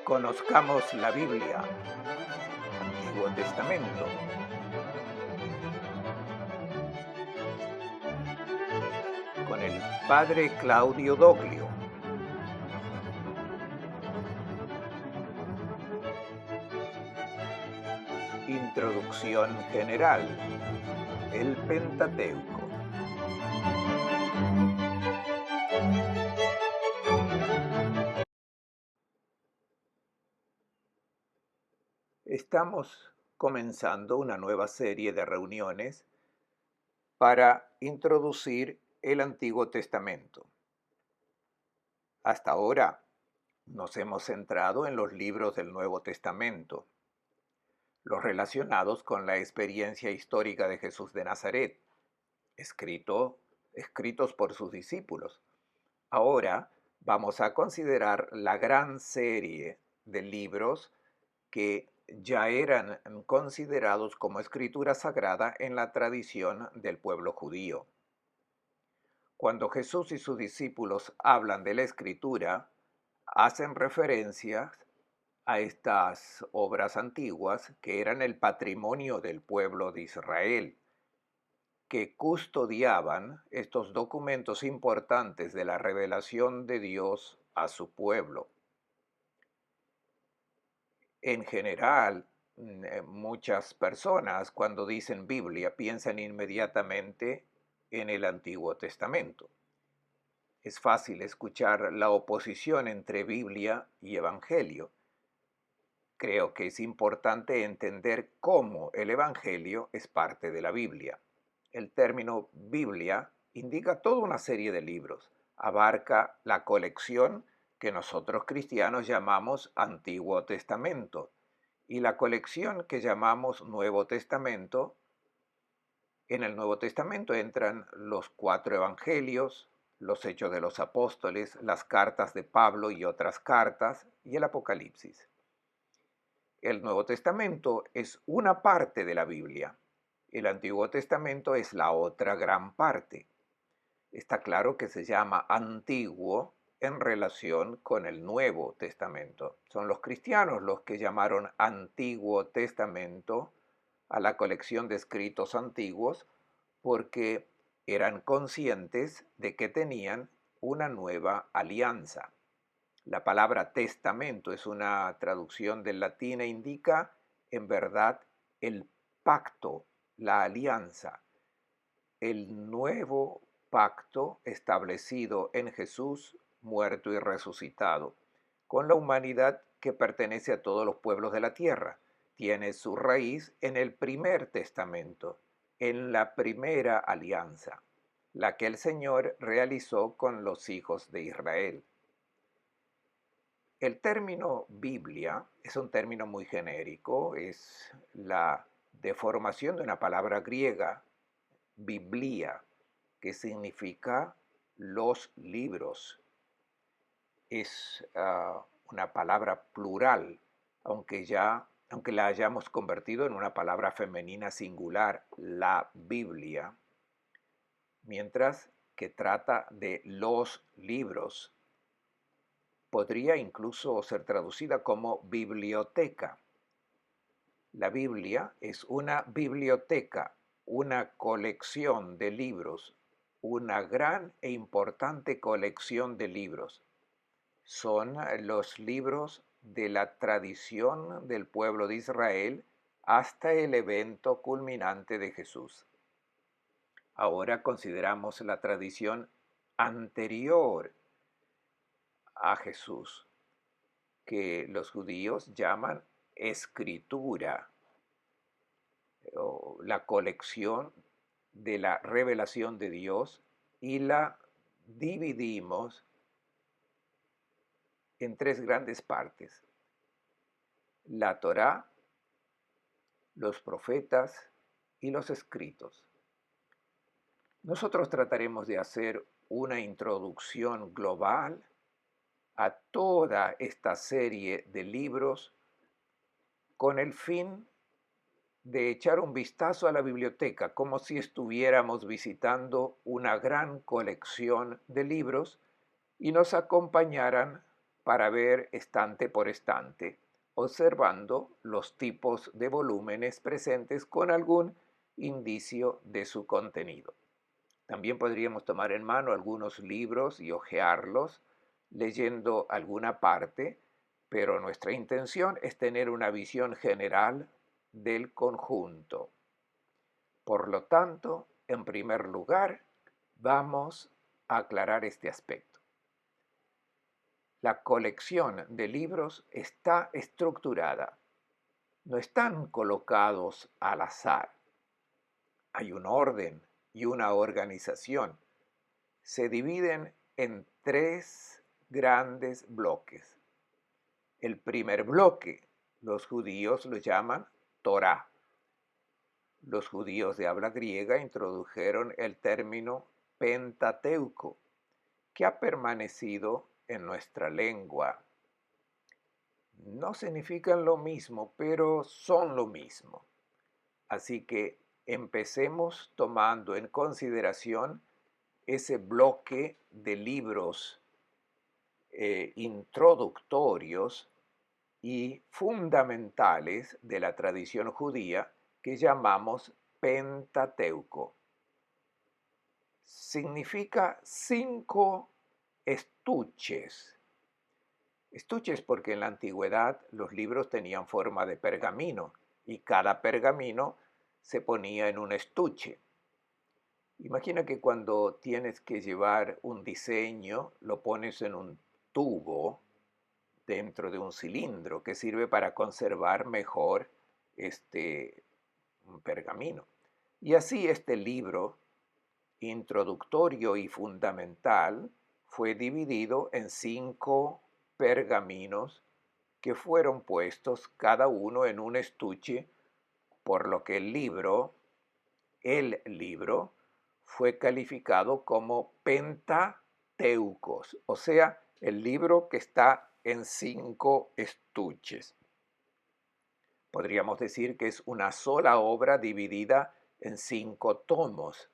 Conozcamos la Biblia, Antiguo Testamento, con el padre Claudio Doglio. Introducción general. El Pentateuco. Estamos comenzando una nueva serie de reuniones para introducir el Antiguo Testamento. Hasta ahora nos hemos centrado en los libros del Nuevo Testamento, los relacionados con la experiencia histórica de Jesús de Nazaret, escritos por sus discípulos. Ahora vamos a considerar la gran serie de libros que ya eran considerados como escritura sagrada en la tradición del pueblo judío. Cuando Jesús y sus discípulos hablan de la escritura, hacen referencia a estas obras antiguas que eran el patrimonio del pueblo de Israel, que custodiaban estos documentos importantes de la revelación de Dios a su pueblo. En general, muchas personas cuando dicen Biblia piensan inmediatamente en el Antiguo Testamento. Es fácil escuchar la oposición entre Biblia y Evangelio. Creo que es importante entender cómo el Evangelio es parte de la Biblia. El término Biblia indica toda una serie de libros. Abarca la colección que nosotros cristianos llamamos Antiguo Testamento y la colección que llamamos Nuevo Testamento. En el Nuevo Testamento entran los 4 evangelios, los Hechos de los Apóstoles, las cartas de Pablo y otras cartas, y el Apocalipsis. El Nuevo Testamento es una parte de la Biblia. El Antiguo Testamento es la otra gran parte. Está claro que se llama antiguo en relación con el Nuevo Testamento. Son los cristianos los que llamaron Antiguo Testamento a la colección de escritos antiguos porque eran conscientes de que tenían una nueva alianza. La palabra testamento es una traducción del latín e indica, en verdad, el pacto, la alianza, el nuevo pacto establecido en Jesús, muerto y resucitado, con la humanidad que pertenece a todos los pueblos de la tierra. Tiene su raíz en el primer testamento, en la primera alianza, la que el Señor realizó con los hijos de Israel. El término Biblia es un término muy genérico, es la deformación de una palabra griega, biblia, que significa los libros. Es una palabra plural, aunque la hayamos convertido en una palabra femenina singular, la Biblia, mientras que trata de los libros. Podría incluso ser traducida como biblioteca. La Biblia es una biblioteca, una colección de libros, una gran e importante colección de libros. Son los libros de la tradición del pueblo de Israel hasta el evento culminante de Jesús. Ahora consideramos la tradición anterior a Jesús, que los judíos llaman escritura, o la colección de la revelación de Dios, y la dividimos en 3 grandes partes: la Torá, los profetas y los escritos. Nosotros trataremos de hacer una introducción global a toda esta serie de libros con el fin de echar un vistazo a la biblioteca, como si estuviéramos visitando una gran colección de libros y nos acompañaran para ver estante por estante, observando los tipos de volúmenes presentes con algún indicio de su contenido. También podríamos tomar en mano algunos libros y hojearlos, leyendo alguna parte, pero nuestra intención es tener una visión general del conjunto. Por lo tanto, en primer lugar, vamos a aclarar este aspecto. La colección de libros está estructurada, no están colocados al azar. Hay un orden y una organización. Se dividen en tres grandes bloques. El primer bloque, los judíos lo llaman Torá. Los judíos de habla griega introdujeron el término Pentateuco, que ha permanecido en nuestra lengua. No significan lo mismo, pero son lo mismo. Así que empecemos tomando en consideración ese bloque de libros introductorios y fundamentales de la tradición judía que llamamos Pentateuco. Significa 5 estuches. Estuches porque en la antigüedad los libros tenían forma de pergamino y cada pergamino se ponía en un estuche. Imagina que cuando tienes que llevar un diseño, lo pones en un tubo dentro de un cilindro que sirve para conservar mejor un pergamino. Y así este libro introductorio y fundamental fue dividido en 5 pergaminos que fueron puestos cada uno en un estuche, por lo que el libro fue calificado como Pentateucos, o sea, el libro que está en 5 estuches. Podríamos decir que es una sola obra dividida en 5 tomos,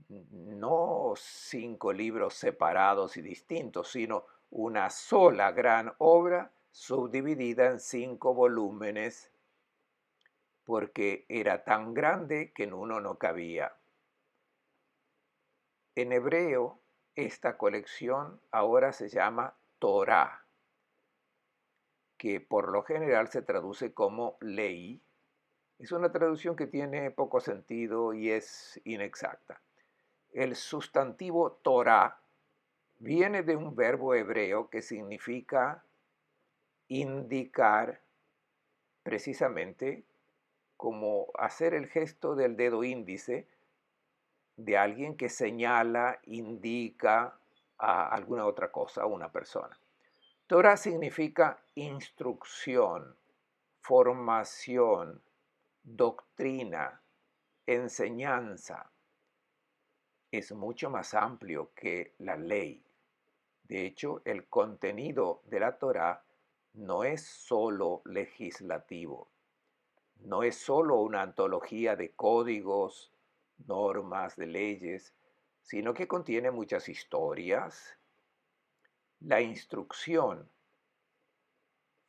no 5 libros separados y distintos, sino una sola gran obra subdividida en 5 volúmenes, porque era tan grande que en uno no cabía. En hebreo, esta colección ahora se llama Torá, que por lo general se traduce como ley. Es una traducción que tiene poco sentido y es inexacta. El sustantivo Torá viene de un verbo hebreo que significa indicar, precisamente como hacer el gesto del dedo índice de alguien que señala, indica a alguna otra cosa, a una persona. Torah significa instrucción, formación, doctrina, enseñanza. Es mucho más amplio que la ley. De hecho, el contenido de la Torah no es solo legislativo, no es solo una antología de códigos, normas, de leyes, sino que contiene muchas historias. La instrucción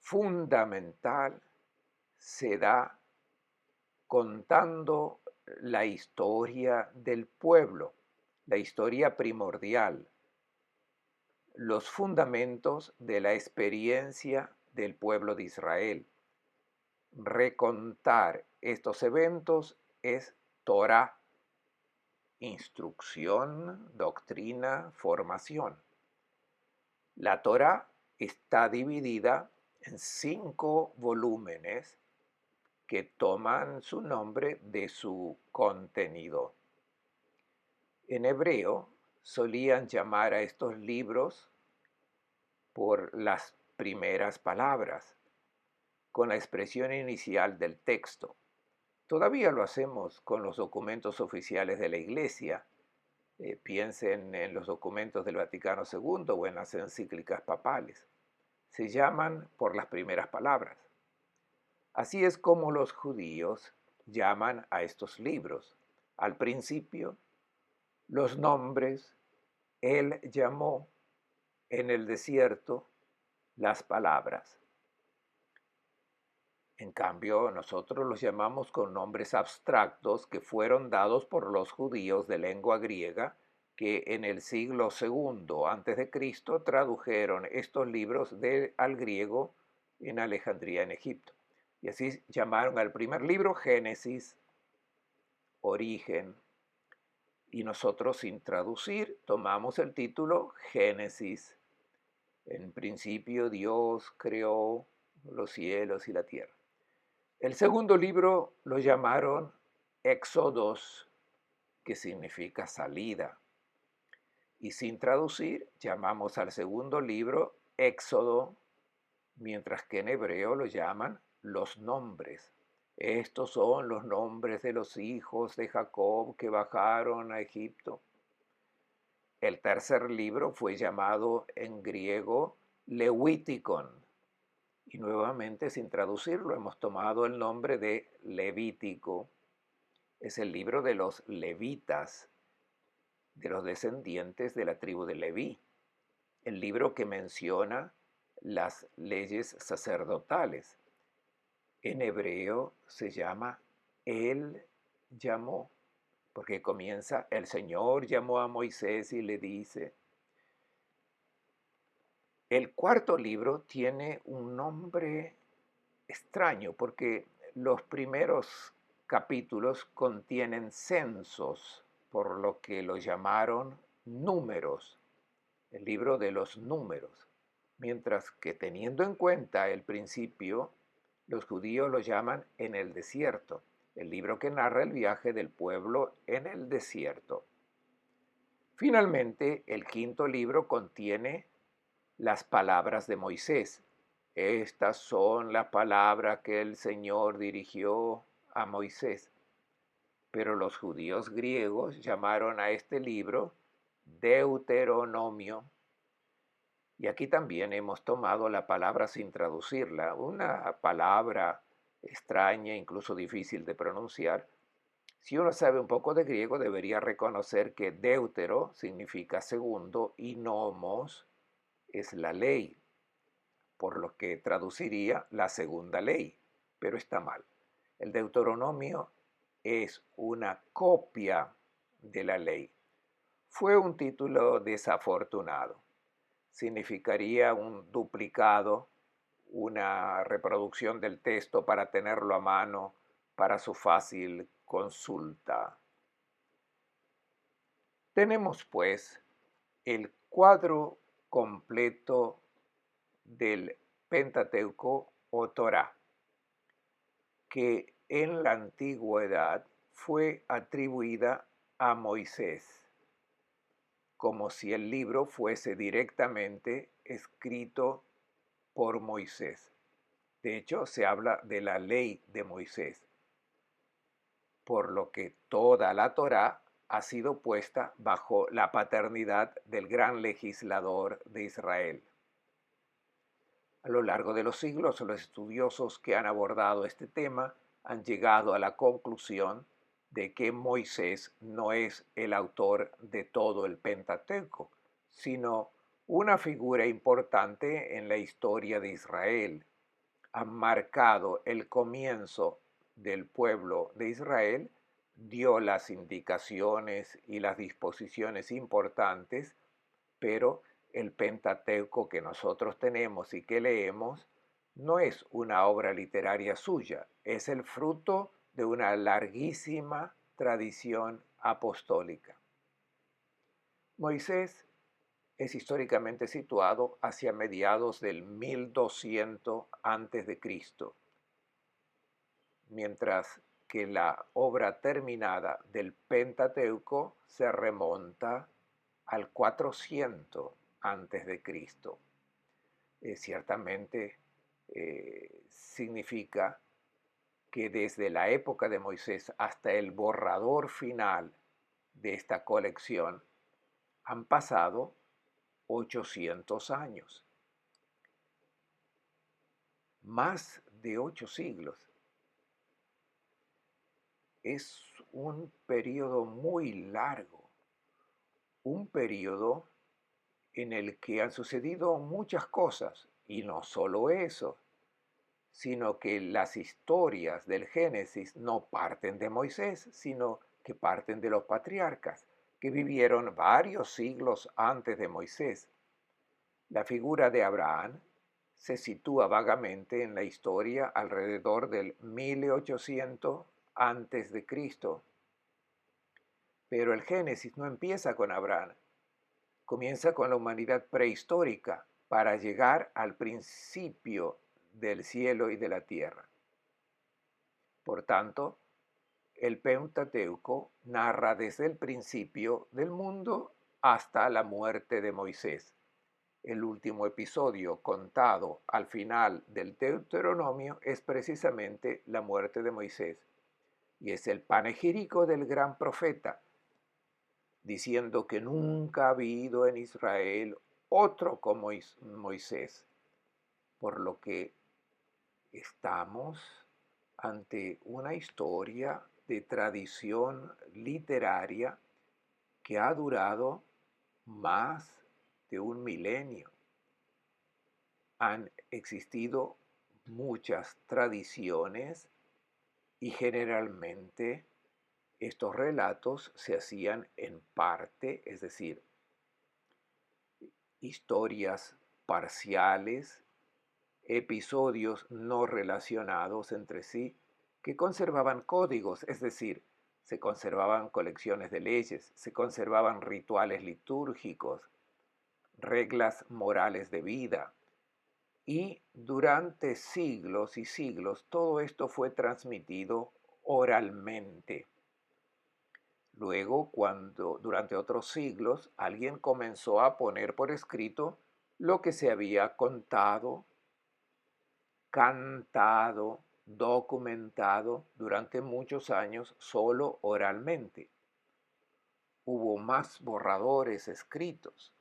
fundamental se da contando la historia del pueblo, la historia primordial, los fundamentos de la experiencia del pueblo de Israel. Recontar estos eventos es Torah, instrucción, doctrina, formación. La Torah está dividida en 5 volúmenes que toman su nombre de su contenido. En hebreo solían llamar a estos libros por las primeras palabras, con la expresión inicial del texto. Todavía lo hacemos con los documentos oficiales de la Iglesia. Piensen en los documentos del Vaticano II o en las encíclicas papales. Se llaman por las primeras palabras. Así es como los judíos llaman a estos libros. Al principio, los nombres él llamó en el desierto las palabras. En cambio, nosotros los llamamos con nombres abstractos que fueron dados por los judíos de lengua griega que en el siglo segundo antes de Cristo tradujeron estos libros al griego en Alejandría, en Egipto. Y así llamaron al primer libro Génesis, Origen, y nosotros sin traducir tomamos el título Génesis. En principio Dios creó los cielos y la tierra. El segundo libro lo llamaron Éxodos, que significa salida. Y sin traducir, llamamos al segundo libro Éxodo, mientras que en hebreo lo llaman los nombres. Estos son los nombres de los hijos de Jacob que bajaron a Egipto. El tercer libro fue llamado en griego Levíticon, y nuevamente sin traducirlo hemos tomado el nombre de Levítico. Es el libro de los levitas, de los descendientes de la tribu de Leví, el libro que menciona las leyes sacerdotales. En hebreo se llama Él llamó, porque comienza, el Señor llamó a Moisés y le dice. El cuarto libro tiene un nombre extraño porque los primeros capítulos contienen censos, por lo que lo llamaron números, el libro de los números, mientras que teniendo en cuenta el principio, los judíos lo llaman en el desierto, el libro que narra el viaje del pueblo en el desierto. Finalmente, el quinto libro contiene las palabras de Moisés. Estas son las palabras que el Señor dirigió a Moisés. Pero los judíos griegos llamaron a este libro Deuteronomio. Y aquí también hemos tomado la palabra sin traducirla, una palabra extraña, incluso difícil de pronunciar. Si uno sabe un poco de griego, debería reconocer que deutero significa segundo y nomos es la ley, por lo que traduciría la segunda ley, pero está mal. El Deuteronomio es una copia de la ley. Fue un título desafortunado. Significaría un duplicado, una reproducción del texto para tenerlo a mano para su fácil consulta. Tenemos pues el cuadro completo del Pentateuco o Torá, que en la antigüedad fue atribuida a Moisés, como si el libro fuese directamente escrito por Moisés. De hecho, se habla de la ley de Moisés, por lo que toda la Torá ha sido puesta bajo la paternidad del gran legislador de Israel. A lo largo de los siglos, los estudiosos que han abordado este tema han llegado a la conclusión de que Moisés no es el autor de todo el Pentateuco, sino una figura importante en la historia de Israel. Ha marcado el comienzo del pueblo de Israel, dio las indicaciones y las disposiciones importantes, pero el Pentateuco que nosotros tenemos y que leemos no es una obra literaria suya, es el fruto de una larguísima tradición apostólica. Moisés es históricamente situado hacia mediados del 1200 a.C., mientras que la obra terminada del Pentateuco se remonta al 400 a.C. Ciertamente significa que desde la época de Moisés hasta el borrador final de esta colección han pasado 800 años, más de 8 siglos. Es un periodo muy largo, un periodo en el que han sucedido muchas cosas Y no solo eso, sino que las historias del Génesis no parten de Moisés, sino que parten de los patriarcas, que vivieron varios siglos antes de Moisés. La figura de Abraham se sitúa vagamente en la historia alrededor del 1800 antes de Cristo, pero el Génesis no empieza con Abraham, comienza con la humanidad prehistórica para llegar al principio del cielo y de la tierra. Por tanto, el Pentateuco narra desde el principio del mundo hasta la muerte de Moisés. El último episodio contado al final del Deuteronomio es precisamente la muerte de Moisés y es el panegírico del gran profeta, diciendo que nunca ha habido en Israel otro como Moisés, por lo que estamos ante una historia de tradición literaria que ha durado más de un milenio. Han existido muchas tradiciones y generalmente estos relatos se hacían en parte, es decir, historias parciales, episodios no relacionados entre sí, que conservaban códigos, es decir, se conservaban colecciones de leyes, se conservaban rituales litúrgicos, reglas morales de vida. Y durante siglos y siglos todo esto fue transmitido oralmente. Luego, cuando durante otros siglos alguien comenzó a poner por escrito lo que se había contado, cantado, documentado durante muchos años solo oralmente. Hubo más borradores escritos.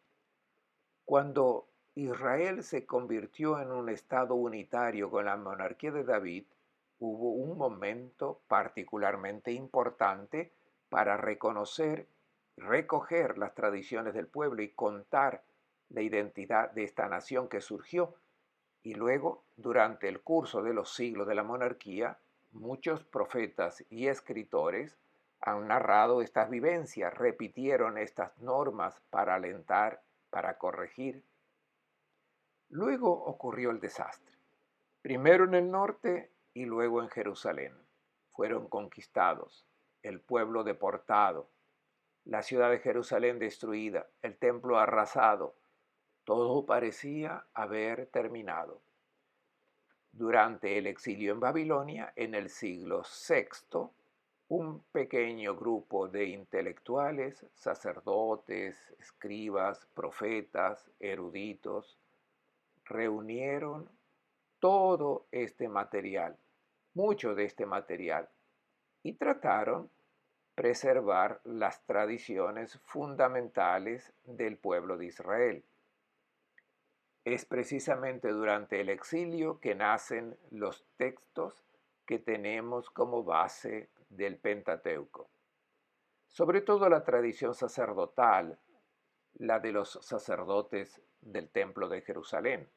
Cuando Israel se convirtió en un estado unitario con la monarquía de David, hubo un momento particularmente importante para reconocer, recoger las tradiciones del pueblo y contar la identidad de esta nación que surgió. Y luego, durante el curso de los siglos de la monarquía, muchos profetas y escritores han narrado estas vivencias, repitieron estas normas para alentar, para corregir. Luego ocurrió el desastre, primero en el norte y luego en Jerusalén. Fueron conquistados, el pueblo deportado, la ciudad de Jerusalén destruida, el templo arrasado. Todo parecía haber terminado. Durante el exilio en Babilonia, en el siglo VI, un pequeño grupo de intelectuales, sacerdotes, escribas, profetas, eruditos, reunieron todo este material, mucho de este material, y trataron preservar las tradiciones fundamentales del pueblo de Israel. Es precisamente durante el exilio que nacen los textos que tenemos como base del Pentateuco. Sobre todo la tradición sacerdotal, la de los sacerdotes del Templo de Jerusalén,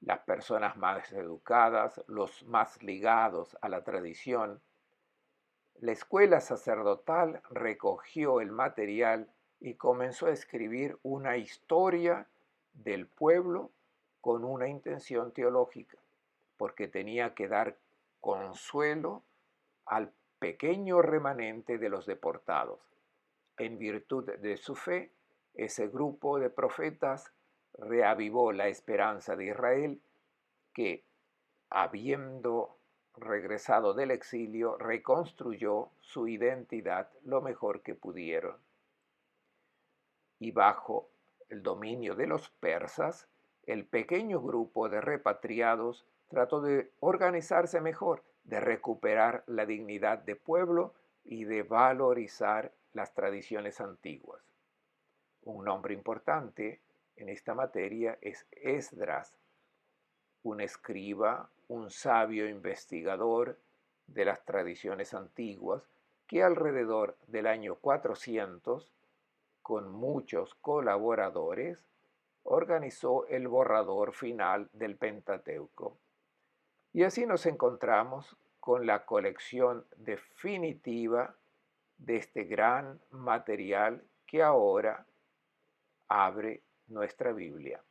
las personas más educadas, los más ligados a la tradición. La escuela sacerdotal recogió el material y comenzó a escribir una historia del pueblo con una intención teológica, porque tenía que dar consuelo al pequeño remanente de los deportados. En virtud de su fe, ese grupo de profetas reavivó la esperanza de Israel que, habiendo regresado del exilio, reconstruyó su identidad lo mejor que pudieron. Y bajo el dominio de los persas, el pequeño grupo de repatriados trató de organizarse mejor, de recuperar la dignidad de pueblo y de valorizar las tradiciones antiguas. Un nombre importante en esta materia es Esdras, un escriba, un sabio investigador de las tradiciones antiguas que alrededor del año 400, con muchos colaboradores, organizó el borrador final del Pentateuco. Y así nos encontramos con la colección definitiva de este gran material que ahora abre nuestra Biblia.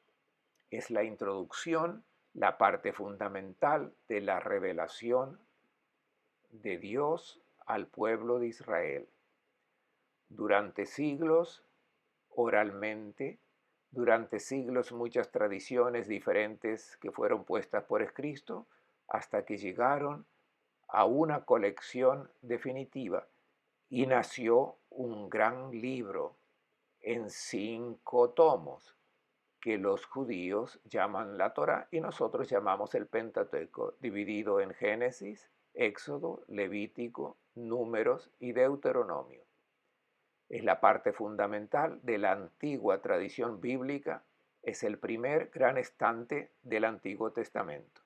Es la introducción, la parte fundamental de la revelación de Dios al pueblo de Israel. Durante siglos, oralmente, durante siglos muchas tradiciones diferentes que fueron puestas por escrito hasta que llegaron a una colección definitiva y nació un gran libro en 5 tomos que los judíos llaman la Torá y nosotros llamamos el Pentateuco, dividido en Génesis, Éxodo, Levítico, Números y Deuteronomio. Es la parte fundamental de la antigua tradición bíblica, es el primer gran estante del Antiguo Testamento.